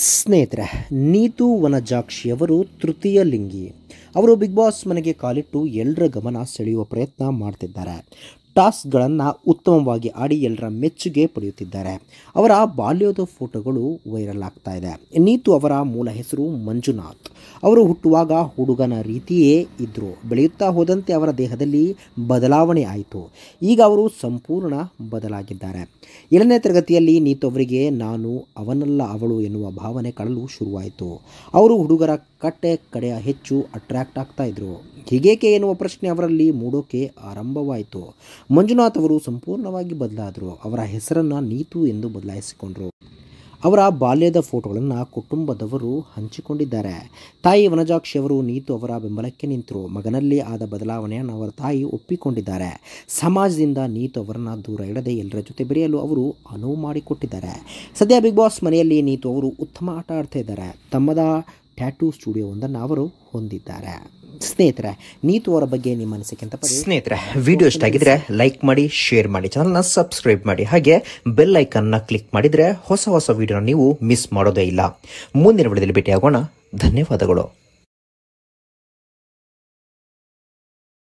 ಸ್ನೇಹಿತರೆ, ನೀತು ವನಜಾಕ್ಷಿಯವರು ತೃತೀಯ ಲಿಂಗಿ. ಅವರು ಬಿಗ್ ಬಾಸ್ ಮನೆಗೆ ಕಾಲಿಟ್ಟು ಎಲ್ಲರ ಗಮನ ಸೆಳೆಯುವ ಪ್ರಯತ್ನ ಮಾಡ್ತಿದ್ದಾರೆ. ಟಾಸ್ಕ್ಗಳನ್ನು ಉತ್ತಮವಾಗಿ ಆಡಿ ಎಲ್ಲರ ಮೆಚ್ಚುಗೆ ಪಡೆಯುತ್ತಿದ್ದಾರೆ. ಅವರ ಬಾಲ್ಯದ ಫೋಟೋಗಳು ವೈರಲ್ ಆಗ್ತಾ ಇದೆ. ನೀತು ಅವರ ಮೂಲ ಹೆಸರು ಮಂಜುನಾಥ್. ಅವರು ಹುಟ್ಟುವಾಗ ಹುಡುಗನ ರೀತಿಯೇ ಇದ್ದರು. ಬೆಳೆಯುತ್ತಾ ಹೋದಂತೆ ಅವರ ದೇಹದಲ್ಲಿ ಬದಲಾವಣೆ ಆಯಿತು. ಈಗ ಅವರು ಸಂಪೂರ್ಣ ಬದಲಾಗಿದ್ದಾರೆ. 7ನೇ ತರಗತಿಯಲ್ಲಿ ನೀತು ಅವರಿಗೆ ನಾನು ಅವನಲ್ಲ ಅವಳು ಎನ್ನುವ ಭಾವನೆ ಕಳಲು ಶುರುವಾಯಿತು. ಅವರು ಹುಡುಗರ ಕಡೆ ಹೆಚ್ಚು ಅಟ್ರಾಕ್ಟ್ ಆಗ್ತಾ ಇದ್ರು. ಹೀಗೇಕೆ ಎನ್ನುವ ಪ್ರಶ್ನೆ ಅವರಲ್ಲಿ ಮೂಡೋಕೆ ಆರಂಭವಾಯಿತು. ಮಂಜುನಾಥ್ ಅವರು ಸಂಪೂರ್ಣವಾಗಿ ಬದಲಾದರು. ಅವರ ಹೆಸರನ್ನು ನೀತು ಎಂದು ಬದಲಾಯಿಸಿಕೊಂಡರು. ಅವರ ಬಾಲ್ಯದ ಫೋಟೋಗಳನ್ನು ಕುಟುಂಬದವರು ಹಂಚಿಕೊಂಡಿದ್ದಾರೆ. ತಾಯಿ ವನಜಾಕ್ಷಿ ಅವರು ನೀತು ಅವರ ಬೆಂಬಲಕ್ಕೆ ನಿಂತರು. ಮಗನಲ್ಲಿ ಆದ ಬದಲಾವಣೆಯನ್ನು ಅವರ ತಾಯಿ ಒಪ್ಪಿಕೊಂಡಿದ್ದಾರೆ. ಸಮಾಜದಿಂದ ನೀತು ಅವರನ್ನು ದೂರ ಇಡದೆ ಎಲ್ಲರ ಜೊತೆ ಬೆರೆಯಲು ಅವರು ಅನುವು ಮಾಡಿಕೊಟ್ಟಿದ್ದಾರೆ. ಸದ್ಯ ಬಿಗ್ ಬಾಸ್ ಮನೆಯಲ್ಲಿ ನೀತು ಅವರು ಉತ್ತಮ ಆಟ ಆಡ್ತಾ ಇದ್ದಾರೆ. ತಮ್ಮದ ಟ್ಯಾಟೂ ಸ್ಟುಡಿಯೋವೊಂದನ್ನು ಅವರು ಹೊಂದಿದ್ದಾರೆ. ಸ್ನೇಹಿತರೆ, ನೀತು ಅವರ ಬಗ್ಗೆ ನಿಮ್ಮ ಅನಿಸಿಕೆ ಅಂತ ಸ್ನೇಹಿತರೆ, ವಿಡಿಯೋ ಇಷ್ಟ ಆಗಿದ್ರೆ ಲೈಕ್ ಮಾಡಿ, ಶೇರ್ ಮಾಡಿ, ಚಾನಲ್ನ ಸಬ್ಸ್ಕ್ರೈಬ್ ಮಾಡಿ, ಹಾಗೆ ಬೆಲ್ ಐಕನ್ನ ಕ್ಲಿಕ್ ಮಾಡಿದ್ರೆ ಹೊಸ ವಿಡಿಯೋನ ನೀವು ಮಿಸ್ ಮಾಡೋದೇ ಇಲ್ಲ. ಮುಂದಿನ ವಿಡಿಯೋದಲ್ಲಿ ಭೇಟಿಯಾಗೋಣ. ಧನ್ಯವಾದಗಳು.